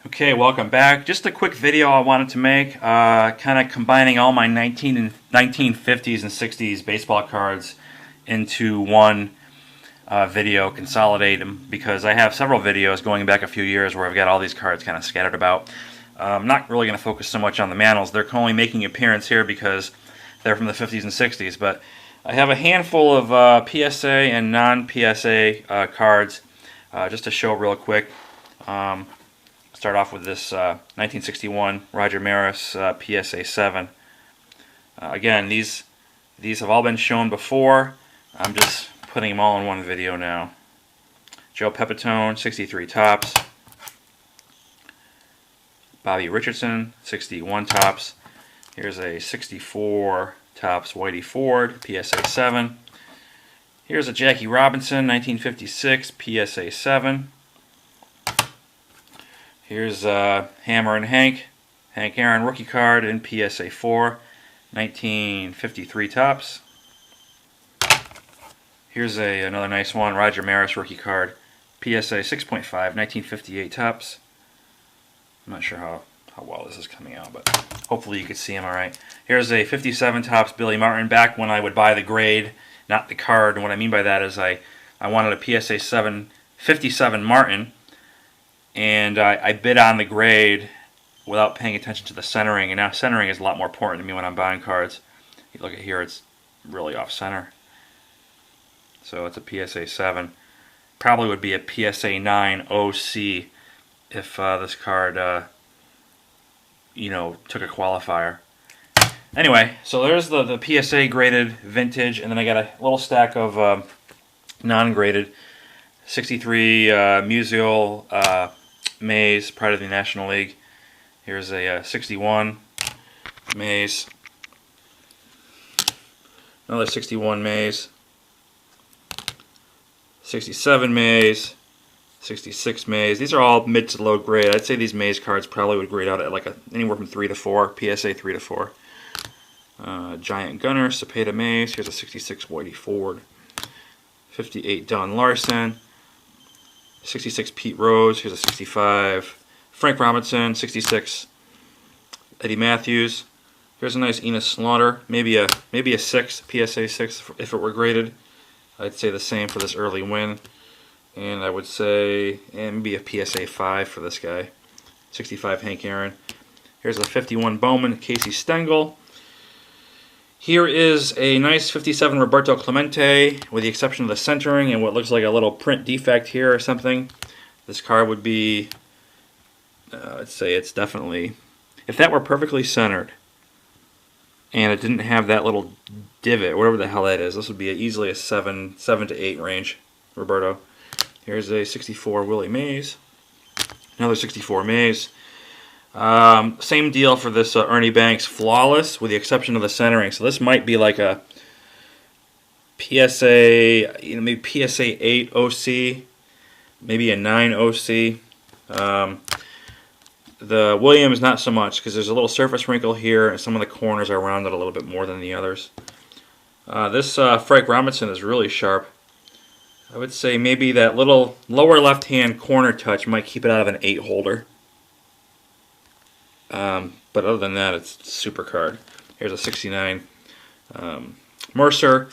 Okay, welcome back. Just a quick video I wanted to make, kind of combining all my 1950s and 60s baseball cards into one video, consolidate them, because I have several videos going back a few years where I've got all these cards kind of scattered about. I'm not really going to focus so much on the Manos. They're only making an appearance here because they're from the 50s and 60s, but I have a handful of PSA and non-PSA cards just to show real quick. Start off with this 1961 Roger Maris PSA 7. Again, these have all been shown before. I'm just putting them all in one video now. Joe Pepitone, 63 Topps. Bobby Richardson, 61 Topps. Here's a 64 Topps Whitey Ford, PSA 7. Here's a Jackie Robinson, 1956, PSA 7. Here's Hammer and Hank Aaron rookie card in PSA 4, 1953 Topps. Here's another nice one, Roger Maris rookie card, PSA 6.5, 1958 Topps. I'm not sure how well this is coming out, but hopefully you can see them all right. Here's a 57 Topps Billy Martin, back when I would buy the grade, not the card. And what I mean by that is I wanted a PSA 7 57 Martin, and I bid on the grade without paying attention to the centering, and now centering is a lot more important to me when I'm buying cards. You look at here, it's really off center. So it's a PSA 7. Probably would be a PSA 9 OC if this card took a qualifier. Anyway, so there's the PSA graded vintage, and then I got a little stack of non-graded 63 Musial Mays, Pride of the National League. Here's a 61 Mays, another 61 Mays, 67 Mays, 66 Mays. These are all mid to low grade. I'd say these Mays cards probably would grade out at like anywhere from 3 to 4, PSA 3 to 4. Giant Gunner, Cepeda Mays. Here's a 66 Whitey Ford, 58 Don Larson, 66 Pete Rose. Here's a 65 Frank Robinson, 66 Eddie Matthews. Here's a nice Enos Slaughter, maybe a 6, PSA 6 if it were graded. I'd say the same for this early win, and I would say maybe a PSA 5 for this guy, 65 Hank Aaron. Here's a 51 Bowman, Casey Stengel. Here is a nice 57 Roberto Clemente, with the exception of the centering and what looks like a little print defect here or something. This card would be, I'd say it's definitely, if that were perfectly centered and it didn't have that little divot, whatever the hell that is, this would be easily a 7 to 8 range Roberto. Here's a 64 Willie Mays, another 64 Mays. Same deal for this Ernie Banks Flawless, with the exception of the centering. So this might be like a PSA, maybe PSA 8 OC, maybe a 9 OC. The Williams not so much, because there's a little surface wrinkle here, and some of the corners are rounded a little bit more than the others. This Frank Robinson is really sharp. I would say maybe that little lower left-hand corner touch might keep it out of an 8 holder. But other than that, it's a super card. Here's a 69 Mercer.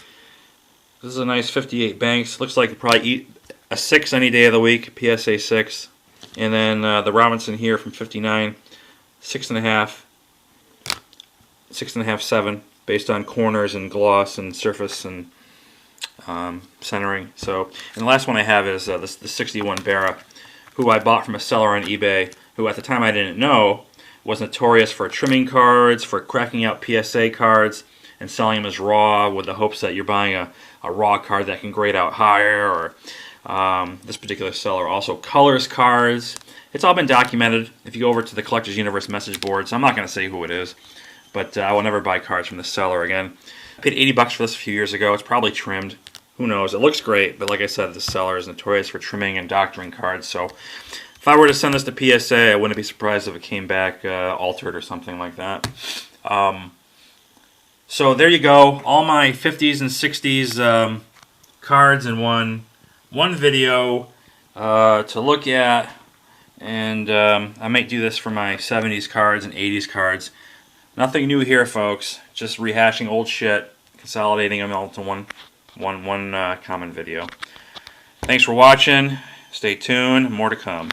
This is a nice 58 Banks. Looks like you probably eat a 6 any day of the week, PSA 6. And then the Robinson here from 59, 6.5, 7, based on corners and gloss and surface and centering. So, and the last one I have is the 61 Barra, who I bought from a seller on eBay, who at the time I didn't know was notorious for trimming cards, for cracking out PSA cards, and selling them as raw with the hopes that you're buying a raw card that can grade out higher, or this particular seller also colors cards. It's all been documented. If you go over to the Collectors Universe message boards, I'm not going to say who it is, but I will never buy cards from this seller again. I paid $80 for this a few years ago. It's probably trimmed. Who knows? It looks great, but like I said, this seller is notorious for trimming and doctoring cards, so if I were to send this to PSA, I wouldn't be surprised if it came back altered or something like that. So there you go. All my 50s and 60s cards in one video to look at, And I might do this for my 70s cards and 80s cards. Nothing new here, folks. Just rehashing old shit, consolidating them all into one common video. Thanks for watching. Stay tuned. More to come.